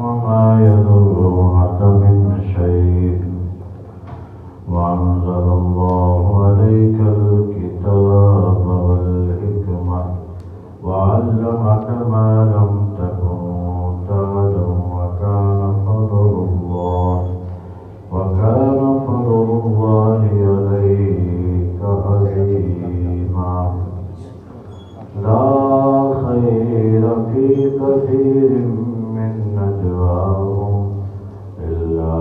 وما يضرونك من شيء وأنزل الله عليك الكتاب والحكمة وعلمك ما لم تكن تعلم وكان فضل الله عليك عظيما لا خير في كثير من نجواهم إلا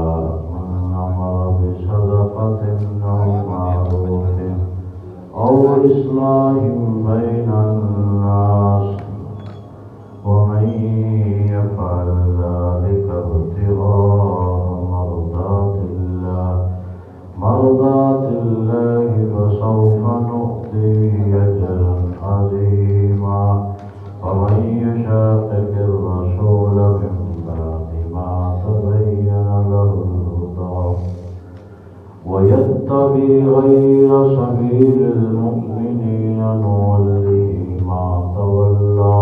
من أمر بصدقة أو معروف أو إصلاح بين الناس ومن يفعل ذلك ابتغاء مرضات الله فسوف نؤتيه أجرا عظيما ومن يشاقق الرسول من بعد ما تبين له الهدى ويتبع غير سبيل المؤمنين نوله ما تولى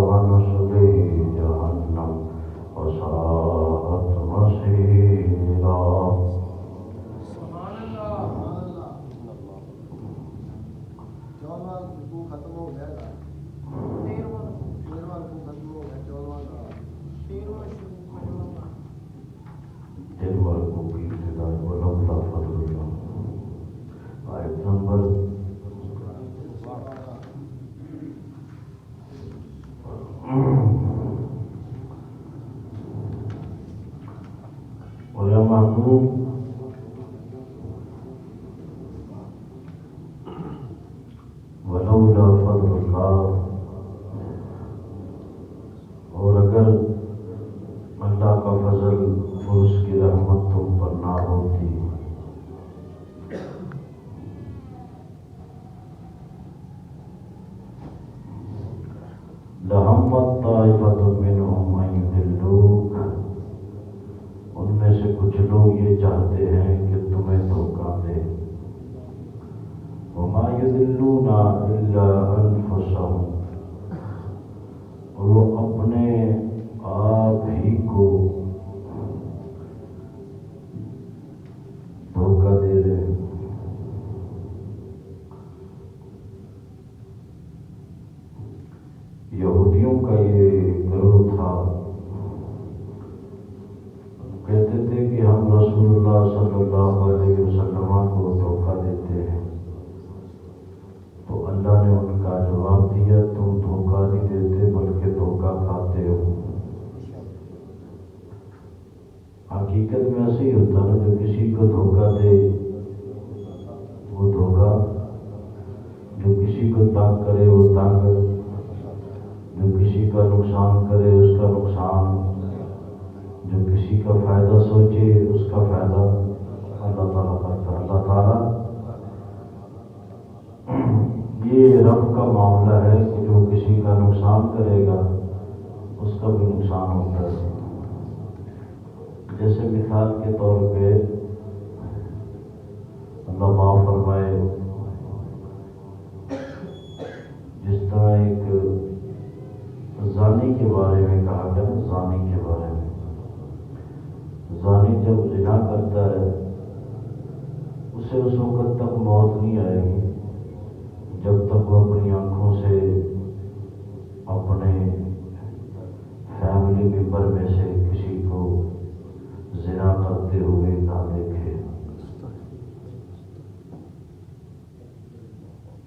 ونصله جهنم وساءت مصيرا. علماء کو ولولا فضل اللہ، اور اگر اللہ کا فضل اور اس کی رحمت تم پر نہ ہوتی لہمت طائفۃ منہم ان یضلوک، ان میں سے کچھ لوگ یہ چاہتے ہیں کہ تمہیں دھوکہ دے. وما یضلون الا انفسهم، اور وہ اپنے آپ ہی کو دھوکہ دے رہے ہیں. یہودیوں کا یہ گروہ تھا، کہتے تھے کہ ہم رسول اللہ صلی اللہ علیہ وسلم کو دھوکہ دیتے ہیں. تو اللہ نے ان کا جواب دیا تم دھوکہ نہیں دیتے بلکہ دھوکہ کھاتے ہو. حقیقت میں ایسے ہی ہوتا ہے، جو کسی کو دھوکہ دے وہ دھوکہ، جو کسی کو تنگ کرے وہ تنگ، جو کسی کا نقصان کرے اس کا نقصان، جو کسی کا فائدہ سوچے اس کا فائدہ اللہ تعالیٰ کرتا ہے. اللہ تعالیٰ یہ رب کا معاملہ ہے کہ جو کسی کا نقصان کرے گا اس کا بھی نقصان ہوتا ہے. جیسے مثال کے طور پہ اللہ معاف فرمائے، جس طرح ایک زانی کے بارے میں کہا گیا، زانی کے بارے میں، زانی جب زنا کرتا ہے اسے اس وقت تک موت نہیں آئے گی جب تک وہ اپنی آنکھوں سے اپنے فیملی ممبر میں سے کسی کو زنا کرتے ہوئے نہ دیکھے.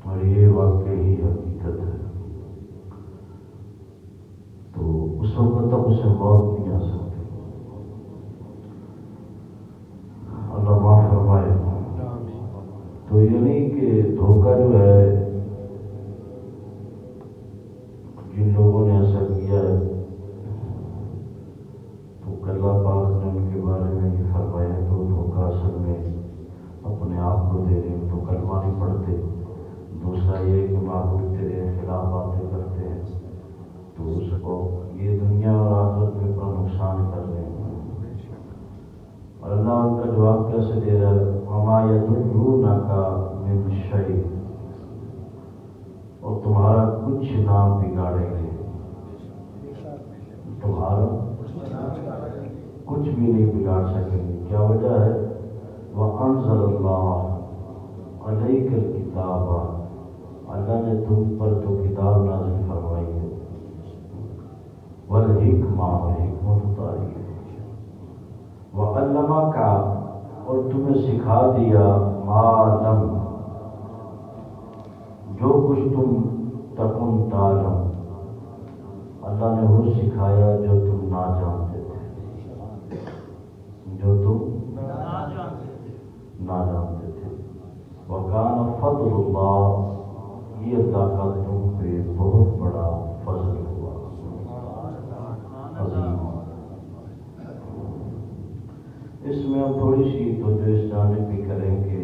اور یہ واقعی حقیقت ہے. تو اس وقت تک اسے موت نہیں آ سکتی. اللہ معاف فرمائے. تو یہ نہیں کہ دھوکہ جو ہے، جن لوگوں نے ایسا کیا ہے تو اللہ پاک نے ان کے بارے میں یہ فرمایا تو دھوکہ اصل میں اپنے آپ کو دے رہے ہیں. تو کلمہ نہیں پڑھتے. دوسرا یہ کہ معبود تیرے خلاف باتیں کرتے ہیں تو اس کو یہ دنیا اور آخرت میں اپنا نقصان کر رہے ہیں. اور اللہ ان کا جواب کیسے دے رہا ہے؟ وما یضرونک من شیء، اور تمہارا کچھ نہ بگاڑیں گے. تمہارا کچھ بھی نہیں بگاڑ سکیں گے. کیا وجہ ہے؟ وَأَنزَلَ اللَّهُ عَلَيْكَ الْكِتَابَ، اللہ نے تم پر جو کتاب نازل فرمائی ہے، وَالْحِکْمَةَ، اور حکمت اتاری ہے، وَعَلَّمَكَ، اور تمہیں سکھا دیا، مَا لَمْ، جو کچھ تم تکن تعلم، اللہ نے وہ سکھایا جو تم نہ جانتے تھے، جو تم نہ جانتے تھے. وَكَانَ فَضْلُ اللَّهِ، یہ اللہ کا تم پہ بہت بڑا فضل ہوا، عظیم. اس میں ہم تھوڑی سی توجہ اس جانب بھی کریں کہ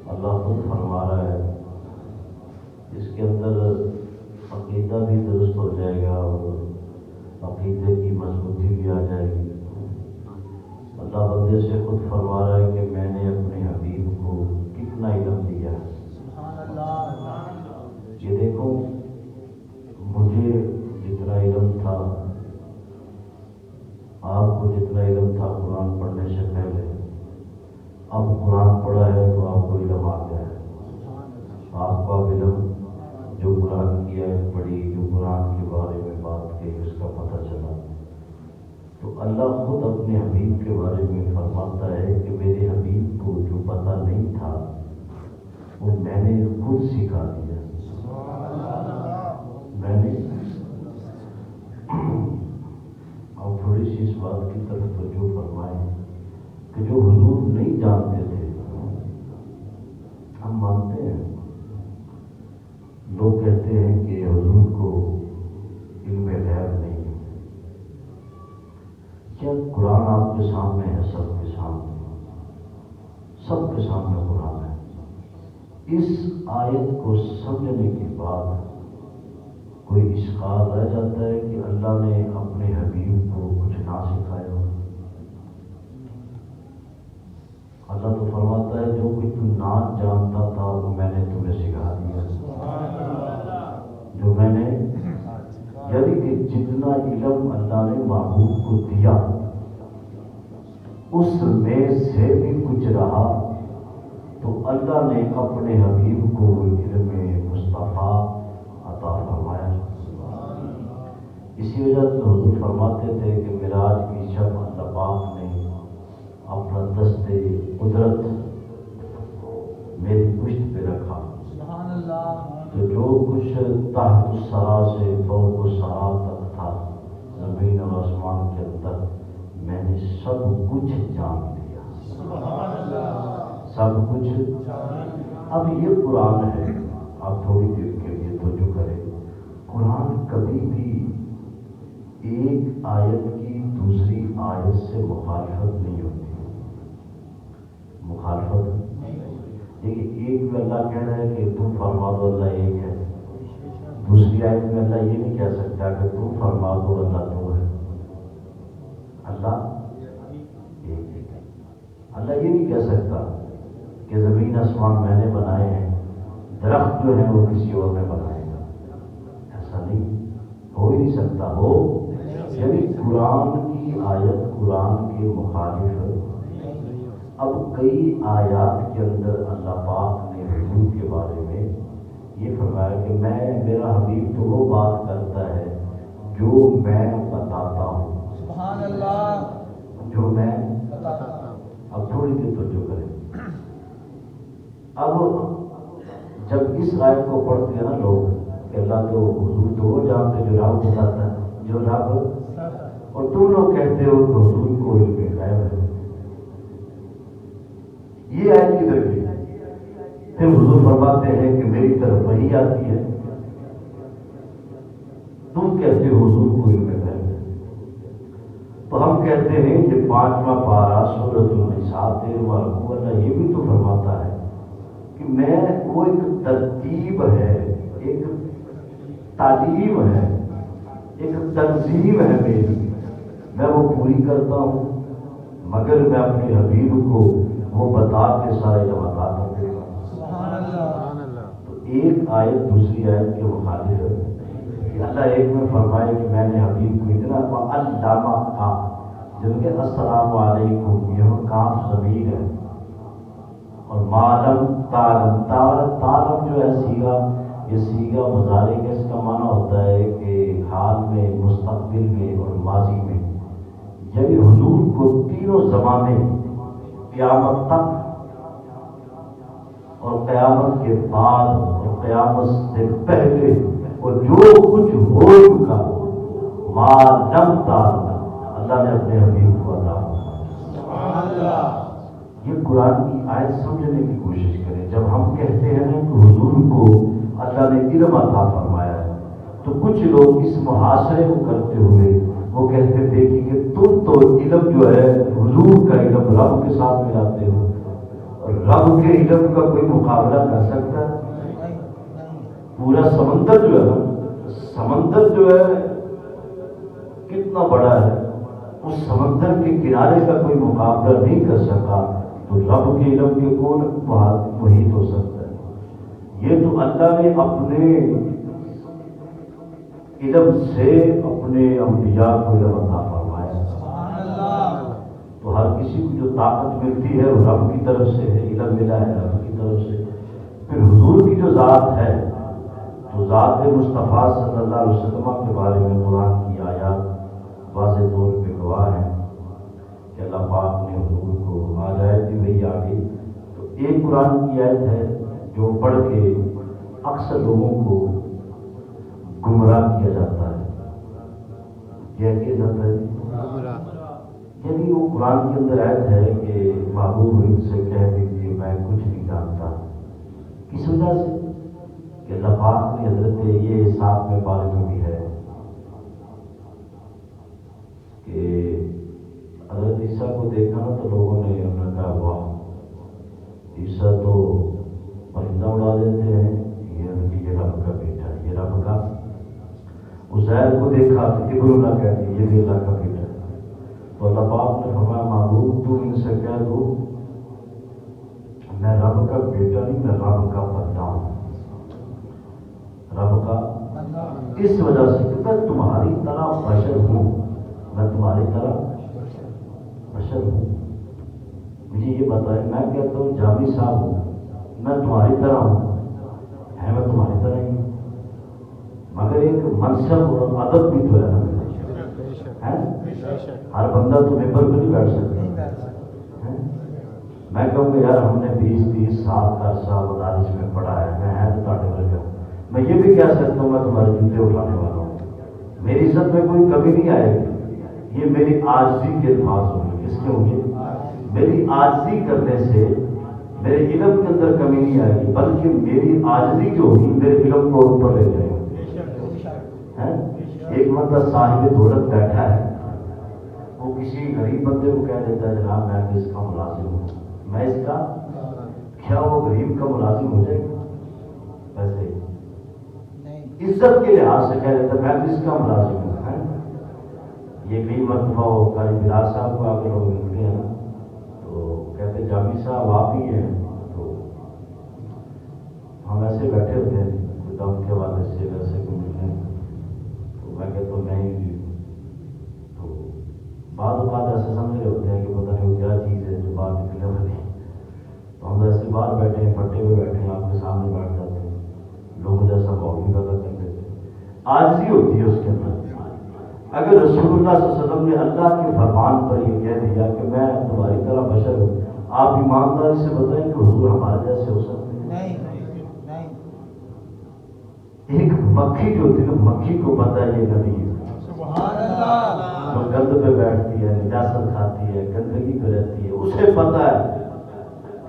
اللہ خود فرما رہا ہے، اس کے اندر عقیدہ بھی درست ہو جائے گا اور عقیدے کی مضبوطی بھی آ جائے گی. اللہ بندے سے خود فرما رہا ہے کہ میں نے اپنے حبیب کو کتنا علم دیا ہے. یہ دیکھو، مجھے جتنا علم تھا، آپ کو جتنا علم تھا قرآن پڑھنے سے پہلے، اب قرآن پڑھا ہے تو آپ کو علم آ گیا ہے. آپ کا علم جو قرآن کی آیت پڑھی، جو قرآن کے بارے میں بات کی، اس کا پتہ چلا. تو اللہ خود اپنے حبیب کے بارے میں فرماتا ہے کہ میرے حبیب کو جو پتہ نہیں تھا وہ میں نے خود سکھا دیا. میں نے اب تھوڑی سی اس بات کی طرف توجہ فرمائیں کہ جو حضور نہیں جانتے تھے، ہم مانتے ہیں، لوگ کہتے ہیں کہ حضور کو علم غیب نہیں ہے. کیا قرآن آپ کے سامنے ہے؟ سب کے سامنے، سب کے سامنے قرآن ہے. اس آیت کو سمجھنے کے بعد کوئی اشکال رہ جاتا ہے کہ اللہ نے اپنے حبیب کو کچھ نہ سکھایا ہو. اللہ تو فرماتا ہے جو کچھ تم نہ جانتا تھا وہ میں نے تمہیں سکھا دیا. جو میں نے، یعنی کہ جتنا علم اللہ نے محبوب کو دیا اس میں سے بھی کچھ رہا تو اللہ نے اپنے حبیب کو علم مصطفیٰ عطا فرمایا. اسی وجہ سے حضور فرماتے تھے کہ معراج کی شب اللہ پاک نے اپنا دستے قدرت میری پشت پہ رکھا، تو جو کچھ تحت الثری سے فوق الثری تک تھا، زمین اور آسمان کے اندر، میں نے سب کچھ جان لیا. سب کچھ. اب یہ قرآن ہے، آپ تھوڑی دیر کے لیے توجہ کریں. قرآن کبھی بھی ایک آیت کی دوسری آیت سے مخالفت نہیں ہوتی. مخالفت دیکھیے، ایک میں اللہ کہہ رہا ہے کہ تم فرما دو اللہ ایک ہے، دوسری آیت میں اللہ یہ نہیں کہہ سکتا کہ تم فرما دو اللہ دو ہے. اللہ ایک ہے. اللہ یہ نہیں کہہ سکتا کہ زمین آسمان میں نے بنائے ہیں، درخت جو ہے وہ کسی اور نے بنائے گا. ایسا نہیں ہو ہی نہیں سکتا. ہو یعنی قرآن کی آیت قرآن کے مخالف. اب کئی آیات کے اندر اللہ پاک نے حضور کے بارے میں یہ فرمایا کہ میرا حبیب تو وہ بات کرتا ہے جو میں بتاتا ہوں. سبحان اللہ. جو میں بتاتا ہوں. اب تھوڑی دیر توجہ کریں. اب جب اس آیت کو پڑھتے ہیں نا لوگ کہ اللہ تو حضور تو وہ جانتے جو رب بتاتا ہے، جو رب، اور تم لوگ کہتے ہو کہ حضور کو علم غیب ہے. یہ آیت کدھر کی؟ پھر حضور فرماتے ہیں کہ میری طرف وحی آتی ہے، تم کہتے ہو حضور کو علم غیب ہے. تو ہم کہتے ہیں کہ 5واں پارہ سورۃ النساء 13واں رکوع، اللہ یہ بھی تو فرماتا ہے کہ میں وہ ایک ترتیب ہے، ایک تعلیم ہے، ایک تنظیم ہے میری، میں وہ پوری کرتا ہوں، مگر میں اپنے حبیب کو وہ بتا کے سارے جماعت کرتے ہیں. تو ایک آیت دوسری آیت کے مخالف کہ اللہ ایک میں فرمائے کہ میں نے حبیب کو اتنا علامہ کا جن کے السلام علیکم یہ کام ضمیر ہے، اور معلم تعلم تعلم جو ہے سیگا، یہ سیگا مضارع کا اس کا معنی ہوتا ہے کہ حال میں، مستقبل میں اور ماضی میں، یعنی حضور کو تینوں زمانے، قیامت تک اور قیامت کے بعد اور قیامت سے پہلے اور جو کچھ ہو چکا معلم تعلم اللہ نے اپنے حبیب کو عطا فرمایا۔ یہ قرآن کی آیت سمجھنے کی کوشش کریں۔ جب ہم کہتے ہیں نا کہ حضور کو اللہ نے علم عطا فرمایا ہے، تو کچھ لوگ اس محاصرے کو کرتے ہوئے وہ کہتے تھے کہ تم تو علم جو ہے حضور کا علم رب کے ساتھ ملاتے ہو، اور رب کے علم کا کوئی مقابلہ کر سکتا ہے؟ پورا سمندر جو ہے، سمندر جو ہے کتنا بڑا ہے، اس سمندر کے کنارے کا کوئی مقابلہ نہیں کر سکا، تو رب کے علم کے کون محیط ہو سکتا ہے؟ یہ تو اللہ نے اپنے علم سے اپنے انبیاء کو علم عطا فرمایا۔ تو ہر کسی کو جو طاقت ملتی ہے وہ رب کی طرف سے ہے، علم ملا ہے رب کی طرف سے۔ پھر حضور کی جو ذات ہے، تو ذات مصطفیٰ صلی اللہ علیہ وسلم کے بارے میں قرآن کی آیات واضح طور پہ گواہ ہیں کہ اللہ پاک نے حضور کو آیت بھی وہی آگے۔ تو ایک قرآن کی آیت ہے جو پڑھ کے اکثر لوگوں کو گمراہ کیا جاتا ہے۔ کیا کیا جاتا ہے؟ یعنی وہ قرآن کے اندر آیت ہے کہ محبوب ان سے کہہ دیجیے میں کچھ نہیں جانتا۔ کس وجہ سے؟ کہ اللہ پاک نے حضرت یہ حساب میں بارے میں بھی ہے کہ حضرت عیسیٰ کو دیکھا نا تو لوگوں نے انہوں نے کہا واہ، عیسیٰ تو پرندہ اڑا دیتے ہیں، یہ رب کا بیٹا ہے، یہ رب کا۔ عزیر کو دیکھا تو ابن اللہ کہتے ہیں یہ بھی اللہ کا بیٹا ہے۔ تو اللہ پاک نے فرمایا محبوب تو ان سے کہہ دو میں رب کا بیٹا نہیں، میں رب کا بندہ ہوں، رب کا۔ اس وجہ سے کہ میں تمہاری طرح بشر ہوں، میں تمہاری طرح بشر ہوں۔ مجھے یہ بتائیں، میں کہتا ہوں جامی صاحب ہوں، میں تمہاری طرح ہوں، ہے میں تمہاری طرح ہی ہوں، مگر ایک منصب اور ادب بھی تو ہے نا۔ ہر بندہ تو ممبر پہ نہیں بیٹھ سکتا۔ میں کہوں گا یار ہم نے 20-30 سال کا عرصہ مدارس میں پڑھا ہے، میں تو تاڑے بھر جاؤں، میں یہ بھی کہہ سکتا ہوں میں تمہارے جوتے اٹھانے والا ہوں، میری عزت میں کوئی کمی نہیں آئے گی۔ یہ میری عاجزی کے الفاظ ہوں گے۔ کس کے ہوں گے؟ میری عاجزی کرنے سے میرے علم کے اندر کمی نہیں آئے گی، بلکہ میری عاجزی جو ہوگی میرے علم کو اوپر لے جائے گی۔ ایک بندہ صاحب دولت بیٹھا ہے، وہ کسی غریب بندے کو کہہ دیتا ہے جناب میں بھی اس کا ملازم ہوں، میں اس کا، کیا وہ غریب کا ملازم ہو جائے گا؟ ایسے عزت کے لحاظ سے کہہ دیتا میں بھی اس کا ملازم ہوں۔ یہ کئی مرتبہ وہ قاری بلال صاحب کو آگے لوگ ملتے ہیں تو کہتے جامی صاحب آپ ہی ہیں، تو ہم ایسے بیٹھے ہوتے ہیں کوئی دم کے حوالے سے ویسے کوئی ملنے، تو میں کہتا ہوں میں ہی، تو بعض اوقات ایسے سمجھ رہے ہوتے ہیں کہ پتہ نہیں وہ کیا چیز ہے جو باہر نکلنے والی ہے، تو ہم ایسے باہر بیٹھے ہیں، پٹے پہ بیٹھے ہیں، آپ کے سامنے بیٹھ جاتے ہیں، لوگ جیسا ماحول بھی پیدا کر دیتے ہیں۔ عاجزی ہوتی ہے اس کے اندر۔ اگر رسول اللہ صلی اللہ علیہ وسلم نے اللہ کے فرمان پر یہ کہہ دیا کہ میں تمہاری طرح بشر ہوں، آپ ایمانداری سے بتائیں کہ حضور ہمارے جیسے ہو سکتے ہیں؟ نہیں۔ ایک مکھی جو ہوتی ہے نا، مکھی کو پتہ ہے یہ نبی ہے، سبحان اللہ، جو گند پہ بیٹھتی ہے، نجاست کھاتی ہے، گندگی پہ رہتی ہے، اسے پتہ ہے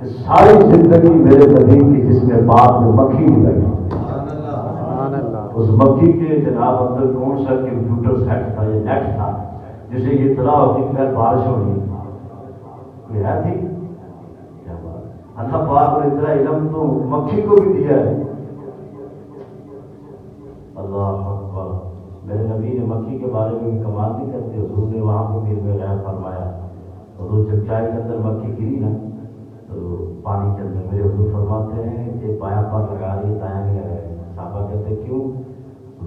کہ ساری زندگی میرے نبی کی جس میں بعد میں مکھی نہیں بیٹھی، اس مکھی کے جناب اندر کون سا کمپیوٹر سیٹ تھا یا نیٹ تھا جسے یہ اطلاع ہوتی کہ خیر بارش ہو رہی کوئی ہے تھی؟ کیا بات، اللہ پاک نے اتنا علم تو مکھی کو بھی دیا ہے۔ اللہ اکبر، میرے نبی نے مکھی کے بارے میں بھی کمال نہیں کرتے، حضور نے وہاں پہ بھی میں غیب فرمایا، حضور جب چائے کے اندر مکھی گری نا تو پانی کے اندر میرے حضور فرماتے ہیں کہ بایاں پر لگا رہی ہے دایاں نہیں لگا رہی، صحابہ کہتے کیوں؟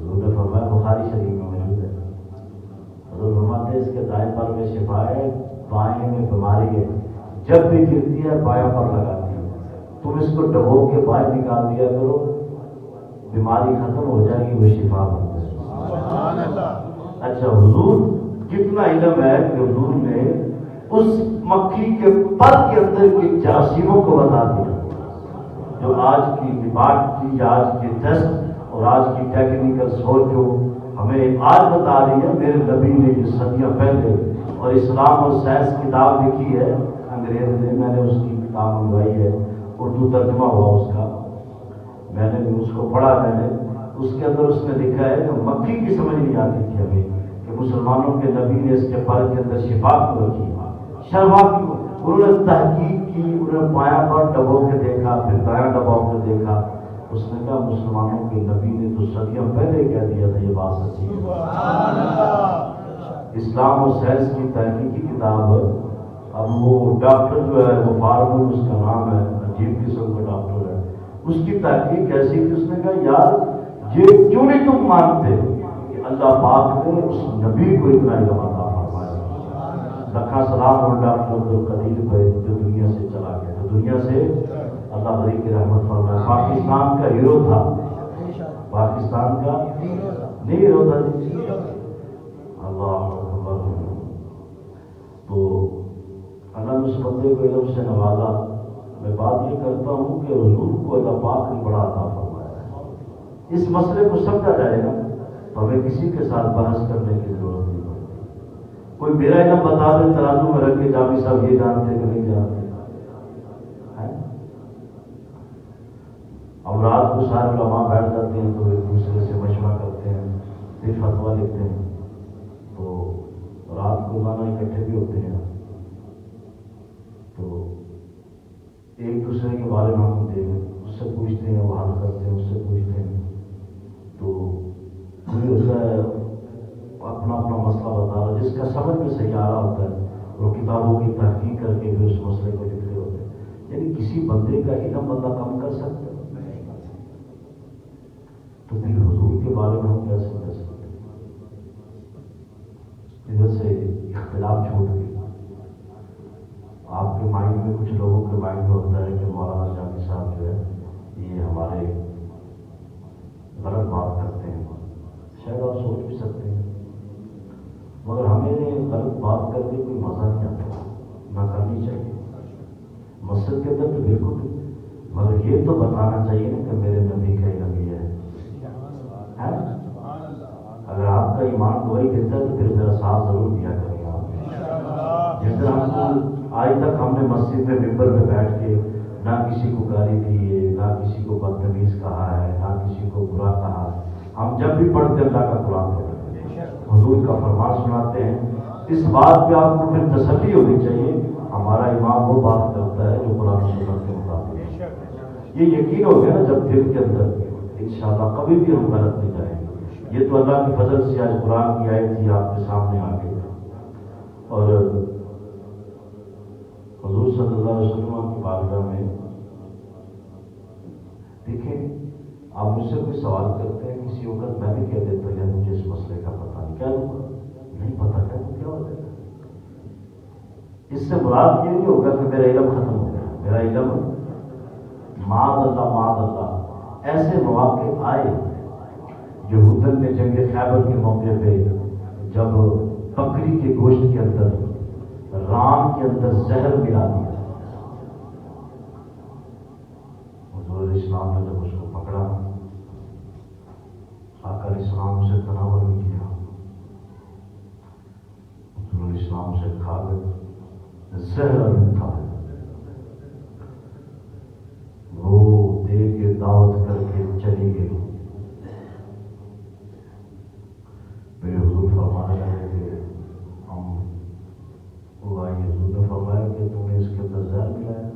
حضور نے فرمایا بخاری شریف میں موجود ہے، حضور فرماتے ہیں اس کے دائیں پر میں شفا ہے، بائیں میں بیماری ہے، جب بھی گرتی ہے بایاں پر لگاتی ہے، تم اس کو ڈبو کے بائیں نکال دیا کرو، بیماری ختم ہو جائے گی، وہ شفا بن جائے گی۔ سبحان اللہ۔ اچھا حضور کتنا علم ہے کہ حضور نے اس مکھی کے پر کے اندر کی جراثیموں کو بتا دیا، جو آج کی لیبارٹری، آج کے ٹیسٹ اور آج کی ٹیکنیکل سوچ جو ہمیں آج بتا رہی ہے، میرے نبی نے جو صدیاں پہلے اور اسلام اور سائنس کتاب لکھی ہے انگریز نے، میں نے اس کی کتاب منگوائی ہے، اردو ترجمہ ہوا اس کا، میں نے بھی اس کو پڑھا، میں نے اس کے اندر اس نے لکھا ہے کہ مکھی کی سمجھ نہیں آتی تھی ہمیں کہ مسلمانوں کے نبی نے اس کے پر کے اندر شفا کیوں رکھی، شفا کیوں، انہوں نے تحقیق کی، انہوں نے بایاں پر ڈبو کے دیکھا، پھر دایاں ڈبو کے دیکھا، اس نے کہا مسلمانوں کے نبی نے تو صدیوں پہلے کہہ دیا تھا یہ بات سچی ہے۔ اسلام اور سائنس کی تحقیقی کتاب، اب وہ ڈاکٹر جو ہے وہ فارمل اس کا نام ہے، عجیب قسم کا ڈاکٹر ہے، اس کی تحقیق ایسی تھی، اس نے کہا یار یہ کیوں نہیں تم مانتے کہ اللہ پاک نے اس نبی کو اتنا علم عطا فرمایا۔ لکھا سلام اور ڈاکٹر عبدالقدیر پہ جو دنیا سے چلا گیا، جو دنیا سے اللہ بری کی رحمت فرمائے، پاکستان کا ہیرو تھا، پاکستان کا نہیں ہیرو تھا جی، اللہ اکبر۔ تو اللہ نے اس بندے کو علم سے نوازا۔ میں بات یہ کرتا ہوں کہ حضور کو اللہ پاک نے بڑا عطا فرمایا ہے، اس مسئلے کو سمجھا جائے گا تو ہمیں کسی کے ساتھ بحث کرنے کی ضرورت نہیں پڑتی۔ کوئی میرا علم بتا دے ترازو میں رکھ کے جامی صاحب یہ جانتے کہ نہیں جانتے، اب رات کو سارے علماء بیٹھ جاتے ہیں تو ایک دوسرے سے مشورہ کرتے ہیں، پھر فتویٰ لکھتے ہیں، تو رات کو علماء اکٹھے بھی ہوتے ہیں، تو ایک دوسرے کے بارے میں ہم اس سے پوچھتے ہیں، وہ حل کرتے ہیں، اس سے پوچھتے ہیں، تو ہمیں ہوتا ہے اپنا اپنا مسئلہ بتا رہا، جس کا سمجھ میں صحیح آ رہا ہوتا ہے وہ کتابوں کی تحقیق کر کے پھر اس مسئلے کو لکھ رہے ہوتے ہیں۔ یعنی کسی بندے کا علم بندہ کم کر سکتا ہے تو پھر حضور کے بارے میں ہم کیسے کر سکتے ہیں؟ ادھر سے اختلاف چھوٹ گئی۔ آپ کے مائنڈ میں، کچھ لوگوں کے مائنڈ میں ہوتا ہے کہ مولانا جامی صاحب جو ہے یہ ہمارے غلط بات کرتے ہیں، شاید آپ سوچ بھی سکتے ہیں، مگر ہمیں غلط بات کر کے کوئی مزہ نہیں آتا، نہ کرنی چاہیے مسجد کے اندر تو بالکل بھی، مگر یہ تو بتانا چاہیے نا کہ میرے نبی کا علم یہ ہے۔ اگر آپ کا ایمان وہی دیتا ہے تو پھر میرا ساتھ ضرور دیا کریں آپ۔ جس طرح ہم آج تک ہم نے مسجد میں ممبر میں بیٹھ کے نہ کسی کو گالی دی ہے، نہ کسی کو بدتمیز کہا ہے، نہ کسی کو برا کہا ہے، ہم جب بھی پڑھتے اللہ کا قرآن پڑھتے ہیں، حضور کا فرمان سناتے ہیں، اس بات پہ آپ کو پھر تسلی ہونی چاہیے ہمارا امام وہ بات کرتا ہے جو قرآن و سنت کے مطابق ہے۔ یہ یقین ہو گیا نا جب دل کے اندر، انشاءاللہ کبھی بھی ہم غلط نہیں جائیں گے۔ یہ تو اللہ کے فضل سے آج قرآن کی آیت تھی آپ کے سامنے آ گئی، اور حضور صلی اللہ علیہ وسلم کی بارگاہ میں دیکھیں، آپ مجھ سے کوئی سوال کرتے ہیں، کسی وقت میں بھی کہہ دیتا ہے مجھے اس مسئلے کا پتہ نہیں، کیا نہیں پتہ، کیا ہو جائے گا؟ اس سے مراد یہ نہیں ہوگا کہ میرا علم ختم ہو گیا، میرا علم معاذ اللہ ایسے مواقع آئے۔ یہودن نے جنگ خیبر کے موقع پہ جب بکری کے گوشت کے اندر ران کے اندر زہر ملا دیا، حضور اسلام نے جب اس کو پکڑا، آقا علیہ السلام سے تناول نہیں کیا، حضور اسلام سے کھا گئے، زہر تھا، وہ دے کے دعوت کر کے چلی گئی۔ میرے حضور فرمانے لگے کہ ہم وہ آئی، حضور نے فرمایا کہ تم نے اس کے اندر زہر ملایا؟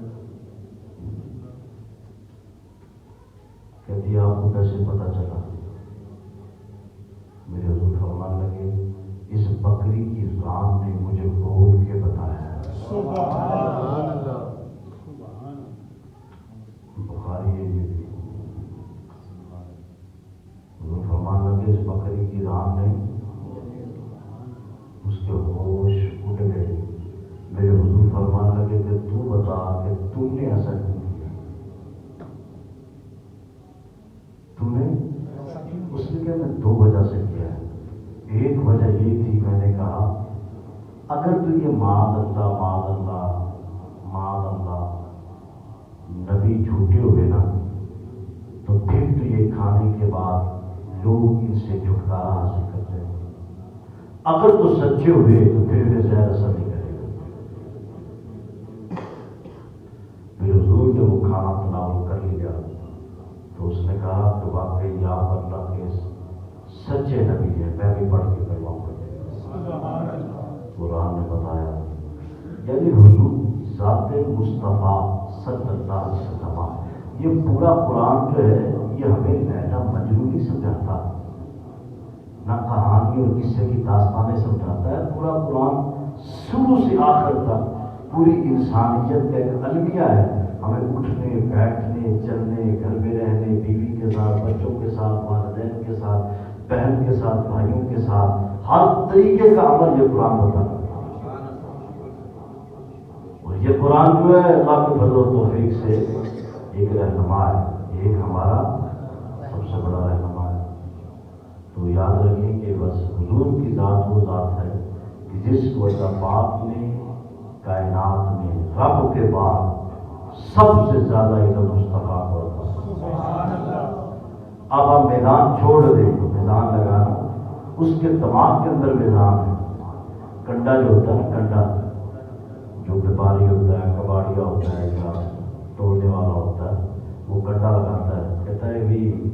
کہتی آپ کو کیسے پتا چلا؟ میرے حضور اگر تو یہ معاذ اللہ معاذ اللہ معاذ اللہ نبی جھوٹے ہوئے نا تو پھر تو یہ کھانے کے بعد لوگ ان سے چھٹکارا حاصل کرتے ہیں. اگر تو سچے ہوئے تو پھر وہ زہر اثر نہیں کرے گا. پھر حضور جب وہ کھانا تناول کر لیا تو اس نے کہا کہ واقعی آپ اللہ کے سچے نبی ہیں. میں بھی پڑھ کے کرواؤں گا. قرآن نے بتایا یعنی حضور ذات مصطفیٰ صلی اللہ علیہ وسلم. یہ پورا قرآن جو ہے یہ ہمیں لیلا مجنون نہیں سمجھاتا, نہ کہانی اور قصے کی داستانیں سمجھاتا ہے. پورا قرآن شروع سے آخر تک پوری انسانیت کا ایک المیہ ہے. ہمیں اٹھنے بیٹھنے چلنے گھر میں رہنے بیوی کے ساتھ بچوں کے ساتھ والدین کے ساتھ بہن کے ساتھ بھائیوں کے ساتھ ہر طریقے کا عمل یہ قرآن بتاتا ہے. اور یہ قرآن جو ہے اللہ کے فضل و توفیق سے ایک رہنما ہے, ایک ہمارا سب سے بڑا رہنما ہے. تو یاد رکھیں کہ بس حضور کی ذات وہ ذات ہے کہ جس کو اللہ پاک نے کائنات میں رب کے بعد سب سے زیادہ علم مصطفیٰ کو عطا. اب آپ میدان چھوڑ دیں تو میدان لگانا اس کے دماغ کے اندر میدان ہے. کنڈا جو ہوتا ہے نا, کنڈا جو بیپاری ہوتا ہے, کباڑیا ہوتا ہے یا توڑنے والا ہوتا ہے, وہ کنڈا لگاتا ہے, کہتا ہے بھی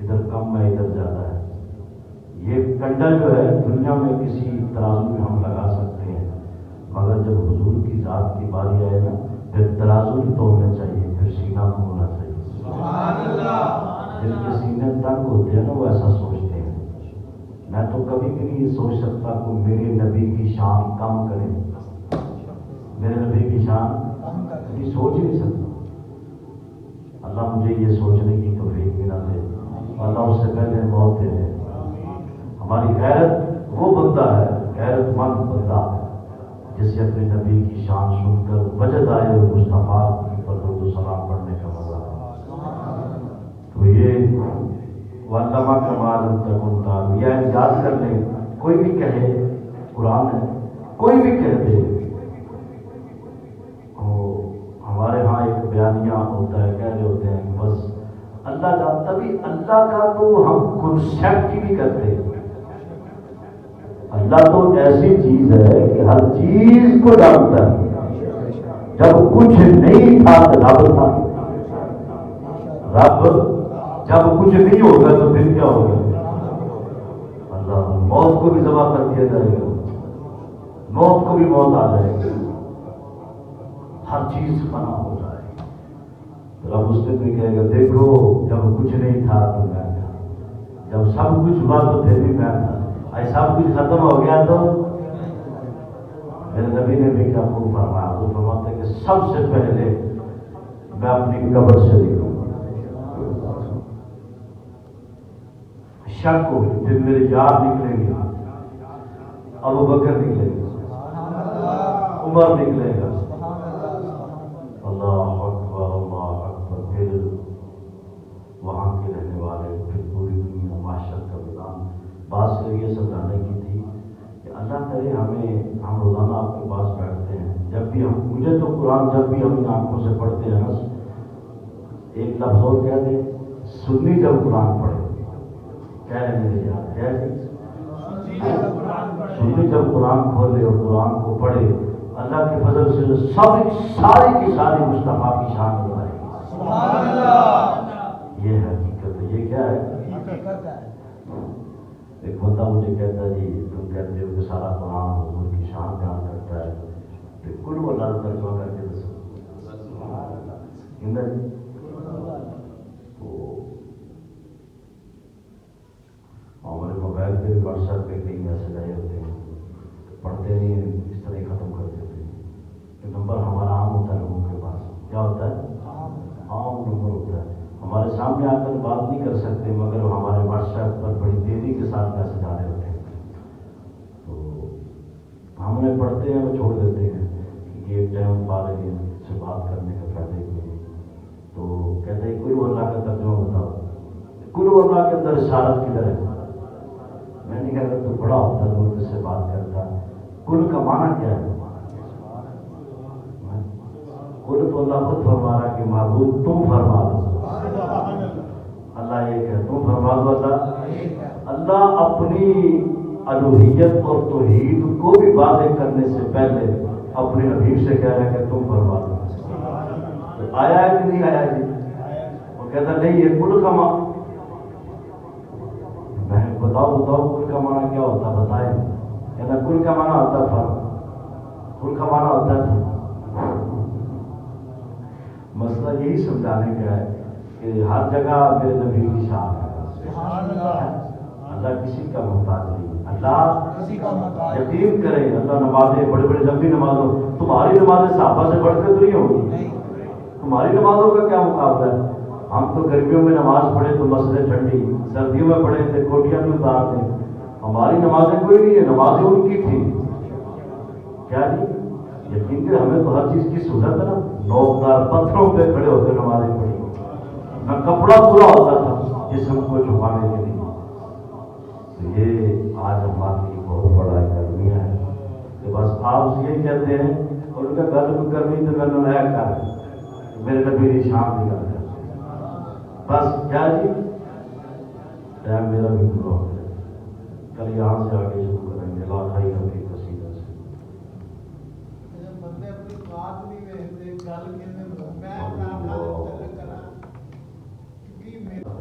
ادھر کم ہے ادھر زیادہ ہے. یہ کنڈا جو ہے دنیا میں کسی ترازو میں ہم لگا سکتے ہیں, مگر جب حضور کی ذات کی باری آئے نا پھر ترازو نہیں توڑنا چاہیے, پھر سینہ کو ہونا چاہیے. سبحان اللہ. جن کے سینے تنگ ہوتے ہیں نا وہ ایسا سوچتے ہیں. میں تو کبھی بھی نہیں سوچ سکتا کہ میرے نبی کی شان کم کرے, میرے نبی کی شان کبھی سوچ ہی نہیں سکتا. اللہ مجھے یہ سوچنے کی توفیق بھی نہ دے, اللہ اس سے پہلے موت دے دے. ہماری غیرت وہ بندہ ہے, غیرت مند بندہ جسے اپنے نبی کی شان سن کر وجد آئے اور مصطفیٰ پر درود و سلام پڑھنے کا مزہ آئے. تو یہ وَعَلَّمَ كَمَا لَمْ تَكُنْ تَعْلَمْ, یہ یاد کر لیں. کوئی بھی کہے قرآن ہے, کوئی بھی کہہ دے. ہمارے ہاں ایک بیانیہ ہوتا ہے, کہہ رہے ہوتے ہیں کہ بس اللہ جانتا, بھی اللہ کا تو ہم کنسیپٹ ہی نہیں کرتے. اللہ تو ایسی چیز ہے کہ ہر چیز کو جانتا ہے. جب کچھ نہیں تھا تو رب تھا. رب جب کچھ نہیں ہوگا تو پھر کیا ہوگا؟ اللہ موت کو بھی ذبح کر دیا جائے گا, موت کو بھی موت آ جائے گی, ہر چیز فنا ہو جائے گی. رب اس دن بھی کہے گا دیکھو جب کچھ نہیں تھا تو میں تھا, جب سب کچھ ہوا تو پھر بھی میں تھا, سب کچھ ختم ہو گیا تو میرے نبی نے بھی کیا خوب فرمایا. وہ فرماتے کہ سب سے پہلے میں اپنی قبر سے نکلوں گا, شک ہو پھر میرے یار نکلیں گے, ابو بکر نکلے گا, عمر نکلے گا, اللہ اکبر اللہ اکبر, پھر وہاں کے رہنے والے, پھر پوری دنیا معاشرت کا نظام. بات صرف یہ سمجھانے کی تھی کہ اللہ کرے ہم روزانہ آپ کے پاس بیٹھتے ہیں, جب بھی مجھے تو قرآن جب بھی ہم ان آنکھوں سے پڑھتے ہیں نا, ایک لفظ اور کہہ دیں, سنی جب قرآن پڑھے, کہہ رہے میرے یاد ہے, سنی جب قرآن کھولے اور قرآن کو پڑھے, اللہ کے فضل سے ساری کی ساری مصطفیٰ کی شان بتائے گی. سبحان اللہ. یہ حقیقت ہے. یہ کیا ہے؟ ایک بندہ مجھے کہتا ہے جی تم کہتے ہو کہ سارا قرآن حضور کی شان بیان کرتا ہے, تو کل وہ اللہ ترجمہ کر کے دسو. تو ہمارے موبائل پہ بھی واٹس ایپ پہ کئی میسج آئے ہوتے ہیں, پڑھتے نہیں ہیں, اس طرح ختم کر دیتے ہیں. کہ نمبر ہمارا عام ہوتا ہے لوگوں کے پاس, کیا ہوتا ہے؟ عام نمبر ہوتا ہے. ہمارے سامنے آ کر بات نہیں کر سکتے, مگر ہمارے واٹس ایپ پر بڑی تیزی کے ساتھ میسج آ رہے ہوتے ہیں. تو ہم انہیں پڑھتے ہیں, وہ چھوڑ دیتے ہیں کہ یہ ٹائم پا رہے ہیں سے بات کرنے کا فائدہ ہی نہیں. تو کہتے ہیں کوئی اللہ کا ترجمہ بتاؤ, کوئی اللہ کے اندر اشارت کدھر ہے؟ میں نہیں کہتا تو بڑا ہوتا تو مجھ سے بات کرتا, کل کا معنی کیا ہے؟ کل تو اللہ خود فرما رہا ہے کہ معبود تم فرما دو. اللہ یہ کہ تم فرما دو. اللہ اپنی الوہیت اور توحید کو بھی واضح کرنے سے پہلے اپنے حبیب سے کہہ رہا ہے کہ تم فرما دو. تو آیا ہے کہ نہیں آیا جی؟ وہ کہتا نہیں یہ کل کا معنی. میں بتاؤ کل کا معنی کیا ہوتا ہے بتائیں. کہتا کل کا معنی ہوتا ہے فرق. کل کا معنی ہوتا ہے مسئلہ یہی سمجھانے کا ہے کہ ہر جگہ میرے نبی کی شان ہے. اللہ کسی کا محتاج نہیں. اللہ یقین کرے اللہ نمازیں بڑی بڑی لمبی نمازوں تمہاری نمازیں صحابہ سے بڑھ کے تو نہیں ہوگی. تمہاری نمازوں کا کیا مقابلہ ہے؟ ہم تو گرمیوں میں نماز پڑھے تو مسجدیں ٹھنڈی, سردیوں میں پڑھے تھے کوٹیاں بھی اتار دیں. ہماری نمازیں کوئی نہیں ہے, نمازیں ان کی تھی. کیا جی یقین کرے ہمیں تو ہر چیز کی سہولت ہے نا. نوکدار پتھروں پہ کھڑے ہوتے نمازیں پڑھی, نہ کپڑا پورا ہوتا تھا جسم کو چھپانے کے لیے. تو یہ آج ہمارے لیے بہت بڑا گرمیاں ہے کہ بس آپ یہی کہتے ہیں اور ان کا گل کرنی تو میں نے نیا کر میرے نبی کی شان بھی کر دیا. بس کیا جی ٹائم میرا بھی پورا ہو گیا. کل یہاں سے آگے شروع کریں گے لاکھائی نبی قصیدہ سے.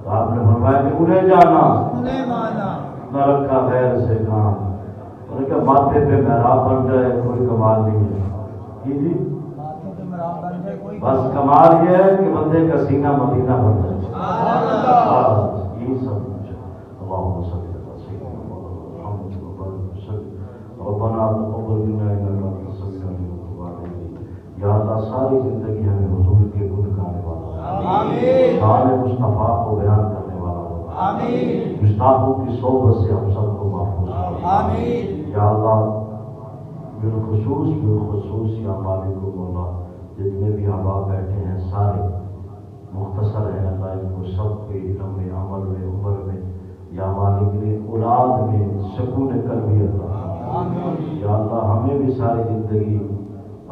آپ نے فرمایا کہ انہیں جانا نہ رکھا غیر سے کام. انہوں نے کہا ماتھے پہ محراب بن جائے کوئی کمال نہیں ہے. جی بس کمال یہ ہے کہ بندے کا سینہ مدینہ بن جائے. یہی سب کچھ. اللہم صلی اللہ سیدنا محمد ربنا تقبل منا انک انت السمیع العلیم وتب علینا. یا اللہ ساری زندگی ہمیں حضور کے گن گانے والا شان مصطفیٰ کو بیان کرنے والا ہوگا. گستاخوں کی صحبت سے ہم سب کو محفوظ کرنا. یا اللہ بالخصوص یا مالک و مولا جتنے بھی احباب بیٹھے ہیں سارے مختصر ہیں. اللہ ان کو سب کے علم میں عمل میں عمر میں یا مالک نے اولاد میں سکون قلبی عطا. یا اللہ ہمیں بھی ساری زندگی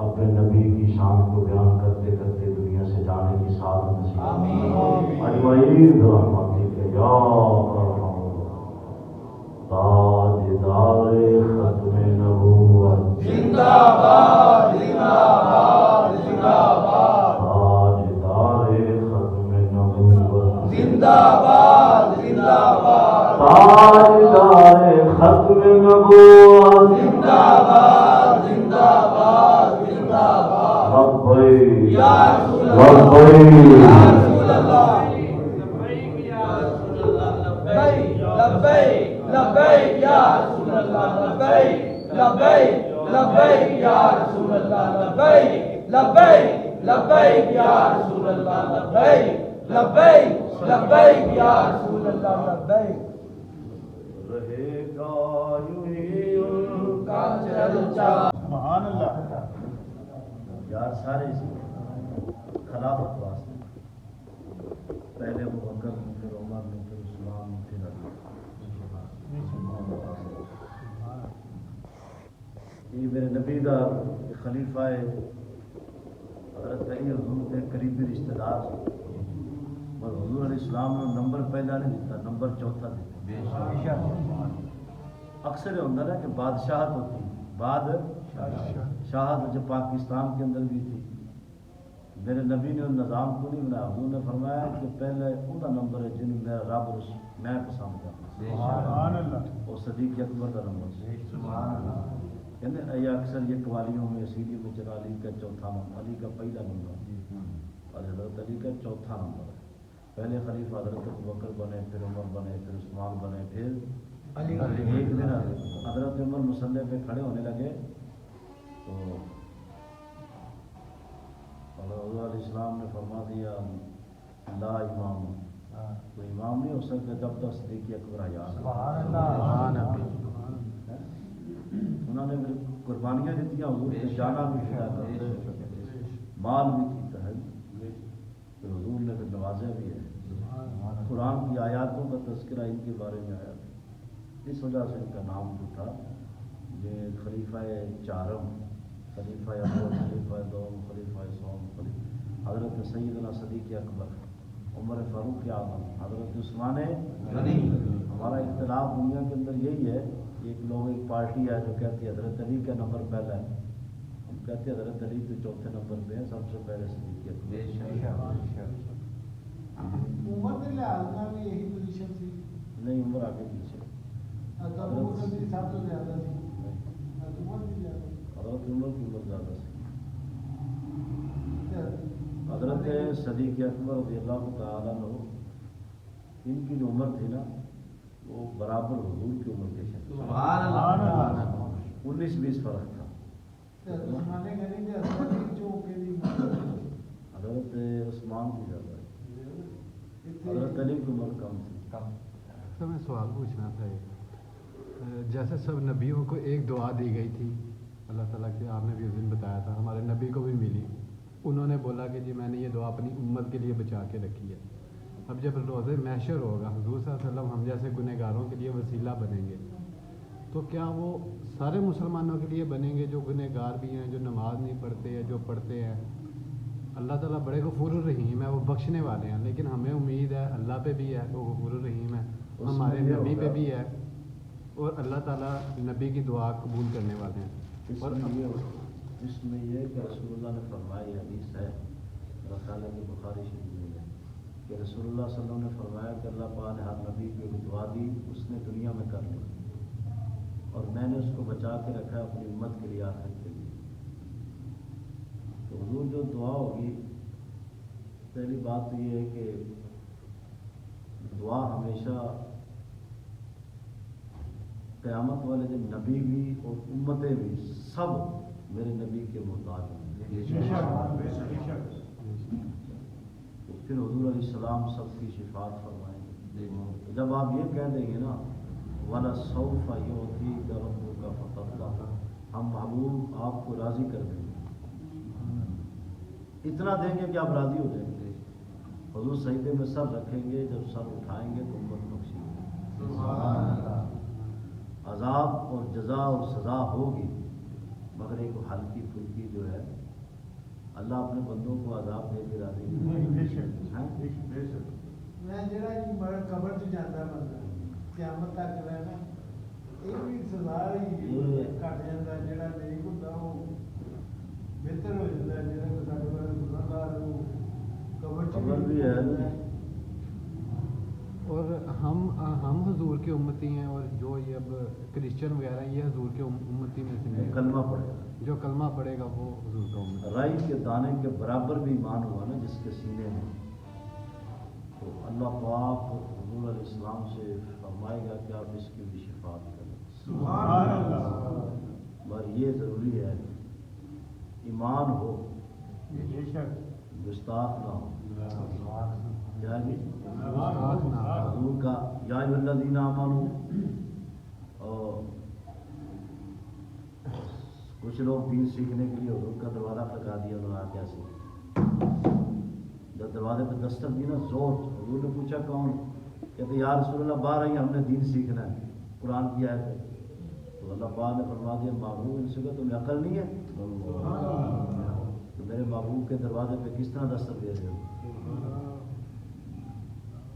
اپنے نبی کی شان کو بیان کرتے کرتے دنیا سے جانے کی سعادت نصیب اجمعین برحمتک یا ارحم. تاجدار ختم نبوت زندہ باد زندہ باد زندہ باد. تاجدار ختم نبوت زندہ باد زندہ باد. تاجدار ختم نبوت زندہ باد زندہ باد زندہ باد. لبیک یا رسول اللہ لبیک یا رسول اللہ لبیک لبیک یا رسول اللہ لبیک لبیک لبیک یا رسول اللہ لبیک لبیک لبیک یا رسول اللہ لبیک لبیک لبیک یا رسول اللہ لبیک. رہے گا یوں ہی ان کا چرچا. سبحان اللہ. یار سارے خلافت واسطے پہلے ابو بکر پھر عمر پھر عثمان پھر علی. یہ میرے نبی کا خلیفہ ہے حضرت علی حضور کے قریبی رشتہ دار. اور حضور علیہ السلام نے نمبر پہلا نہیں دیتا, نمبر چوتھا دیتا. اکثر یہ ہوتا ہے کہ بادشاہت ہوتی ہے, بادشاہت جو پاکستان کے اندر بھی تھی. میرے نبی نے نظام کو نہیں بنایا. حضور نے فرمایا کہ پہلے انہوں نمبر ہے جنہوں میرا رب میں پسند کرتا. اور صدیق اکبر کا نمبر یہ اکثر یہ قوالیوں میں سیڈیوں میں چلا علی کا چوتھا نمبر, علی کا پہلا نمبر اور حضرت علی کا چوتھا نمبر ہے. پہلے خلیفہ حضرت ابوبکر بنے, پھر عمر بنے, پھر عثمان بنے, پھر علی. ایک دن حضرت عمر مسلح پہ کھڑے ہونے لگے تو حضور علیہ السلام نے فرما دیا لا امام, کوئی امام نہیں ہو سکتا جب تک صدیق اکبر حیات. انہوں نے قربانیاں دیتی, حضور نے جانا بھی کیا, مال بھی کیتا ہے, پھر حضور نے پھر نوازا بھی ہے. قرآن کی آیاتوں کا تذکرہ ان کے بارے میں آیا. اس وجہ سے ان کا نام جو تھا یہ خلیفہ چارم، خلیفہ اول، خلیفہ دوم، خلیفہ سوم، حضرت سیدنا صدیق اکبر، عمر فاروق اعظم، حضرت عثمان غنی۔ ہمارا اختلاف دنیا کے اندر یہی ہے کہ ایک پارٹی ہے جو کہتی ہے حضرت علی کا نمبر پہلا ہے، ہم کہتے ہیں حضرت علی تو چوتھے نمبر پہ ہے، سب سے پہلے صدیق اکبر۔ عمر کے لحاظ میں بھی یہی پوزیشن تھی؟ نہیں، عمر آگے پیچھے، سب تو زیادہ تھی، عمر بھی زیادہ، حضرت عمر کی عمر زیادہ سی۔ حضرت صدیق اکبر رضی اللہ تعالیٰ عنہ، ان کی جو عمر تھی نا وہ برابر حضور کی عمر کے تھے، 19-20 فرق تھا۔ حضرت عثمان کی زیادہ ہے، حضرت علی کی عمر کم تھی۔ سر میں سوال پوچھنا تھا، جیسے سب نبیوں کو ایک دعا دی گئی تھی اللہ تعالیٰ کی، آپ نے بھی اس دن بتایا تھا ہمارے نبی کو بھی ملی، انہوں نے بولا کہ جی میں نے یہ دعا اپنی امت کے لیے بچا کے رکھی ہے۔ اب جب روز محشر ہوگا حضور صلی اللہ علیہ وسلم ہم جیسے گنہگاروں کے لیے وسیلہ بنیں گے، تو کیا وہ سارے مسلمانوں کے لیے بنیں گے جو گنہگار بھی ہیں، جو نماز نہیں پڑھتے یا جو پڑھتے ہیں؟ اللہ تعالیٰ بڑے غفور الرحیم ہے، وہ بخشنے والے ہیں، لیکن ہمیں امید ہے اللہ پہ بھی ہے وہ غفور الرحیم ہے، ہمارے نبی پہ بھی ہے، اور اللہ تعالیٰ نبی کی دعا قبول کرنے والے ہیں۔ اور اس میں یہ کہ رسول اللہ نے فرمایا، حدیث ہے رسالہ کی بخاری شریف میں ہے کہ رسول اللہ صلی اللہ علیہ وسلم نے فرمایا کہ اللہ پاک نے ہر نبی کو ایک دعا دی، اس نے دنیا میں کر لی اور میں نے اس کو بچا کے رکھا ہے اپنی امت کے لیے، آخرت کے لیے۔ تو حضور جو دعا ہوگی، پہلی بات تو یہ ہے کہ دعا ہمیشہ قیامت والے دن نبی بھی اور امتیں بھی سب میرے نبی کے محتاج ہیں۔ تو پھر حضور علیہ السلام سب کی شفاعت فرمائیں گے۔ جب آپ یہ کہہ دیں گے نا وَلَسَوْفَ يُعْطِيكَ رَبُّكَ فَتَرْضَىٰ، ہم محبوب آپ کو راضی کر دیں گے، اتنا دیں گے کہ آپ راضی ہو جائیں گے۔ حضور سجدے میں سر رکھیں گے، جب سر اٹھائیں گے تو امت بخشیں گے۔ عذاب اور جزا اور سزا ہوگی، مگر ایک ہلکی پھلکی جو ہے، اللہ اپنے بندوں کو عذاب دے کے راضی نہیں۔ میں جڑا قبر چ جاتا بندہ قیامت تک رہنا، یہ بھی سزا ہی کٹ جاتا، جڑا نہیں ہوتا وہ بہتر ہو جاتا ہے، جڑا سارے بڑے گناہگار وہ قبر بھی ہے۔ اور ہم حضور کے امتی ہیں، اور جو یہ اب کرسچن وغیرہ یہ حضور کے امتی میں سے نہیں، کلمہ پڑھے گا، جو کلمہ پڑھے گا وہ حضور کا امتی۔ رائی کے دانے کے برابر بھی ایمان ہوا نا جس کے سینے میں، تو اللہ پاک حضور علیہ السلام سے فرمائے گا کہ آپ اس کی بھی شفاعت کریں۔ سبحان اللہ۔ اور یہ ضروری ہے ایمان ہو، گستاخ نہ ہو، کیا جی حضور کا یا ایھا الذین آمنوا، اور کچھ لوگ دین سیکھنے کے لیے حضور کا دروازہ کھٹکا دیا، انہوں نے آ کیا سیکھا، جب دروازے پہ دستک دی نا زور، حضور نے پوچھا کون، کہتے یا رسول اللہ باہر آئیے ہم نے دین سیکھنا ہے، قرآن کی آیت ہے، تو اللہ پاک نے فرما دیا محبوب ان سے کہ تمہیں عقل نہیں ہے، تو میرے محبوب کے دروازے پہ کس طرح دستک دے رہے ہو؟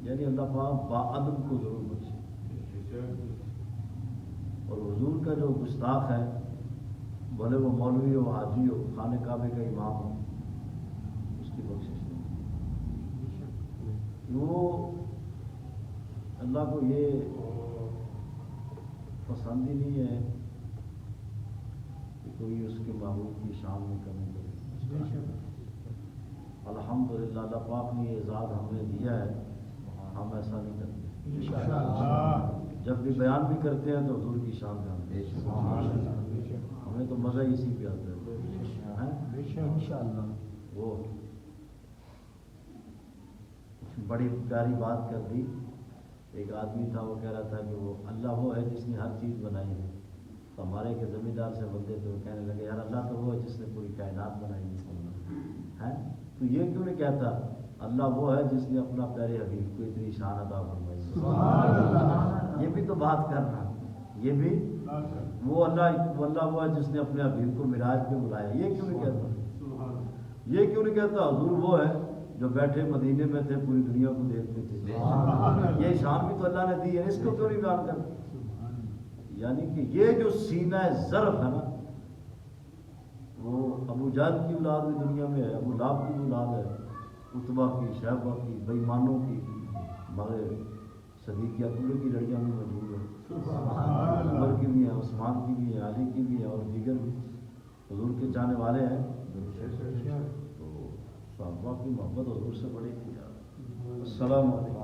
یعنی اللہ پاک باادب کو ضرور بخشے، اور حضور کا جو گستاخ ہے، بھلے وہ مولوی ہو، حاجی ہو، خانہ کعبے کا امام ہو، اس کی بخشش نہیں۔ وہ اللہ کو یہ پسند ہی نہیں ہے کہ کوئی اس کے محبوب کی شان میں کمی کرے۔ الحمدللہ اللہ پاک نے یہ اعزاز ہمیں دیا ہے، ہم ایسا نہیں کرتے، جب بھی بیان بھی کرتے ہیں تو حضور کی شان بیان کرتے ہیں، ہمیں تو مزہ ہی اسی پہ آتا ہے۔ انشاءاللہ وہ بڑی پیاری بات کر دی، ایک آدمی تھا وہ کہہ رہا تھا کہ وہ اللہ وہ ہے جس نے ہر چیز بنائی ہے، تو ہمارے کے زمیندار سے بندے تو کہنے لگے یار اللہ تو وہ ہے جس نے پوری کائنات بنائی ہے، تو یہ کیوں نہیں کہتا اللہ وہ ہے جس نے اپنا پیارے حبیب کو اتنی شان عطا فرمائی؟ یہ بھی تو بات کرنا، یہ بھی وہ اللہ وہ ہے جس نے اپنے حبیب کو معراج پہ بلایا. یہ کیوں نہیں کہتا؟ یہ کیوں نہیں کہتا؟ حضور وہ ہے جو بیٹھے مدینے میں تھے, پوری دنیا کو دیکھتے تھے. یہ شان بھی تو اللہ نے دی ہے, اس کو کیوں نہیں بیان کرتا؟ یعنی کہ یہ جو سینہ ظرف ہے نا, وہ ابو جہل کی اولاد بھی دنیا میں ہے, ابو لہب کی اولاد ہے, اتبا کی, شیبہ کی, بے ایمانوں کی, ہمارے صدیق اکبر کی لڑکیاں بھی موجود ہیں, عمر کی بھی ہیں, عثمان کی بھی ہیں, علی کی بھی ہیں, اور دیگر بھی حضور کے چاہنے والے ہیں. تو صحابہ کی محبت حضور سے بڑی تھی. السلام علیکم.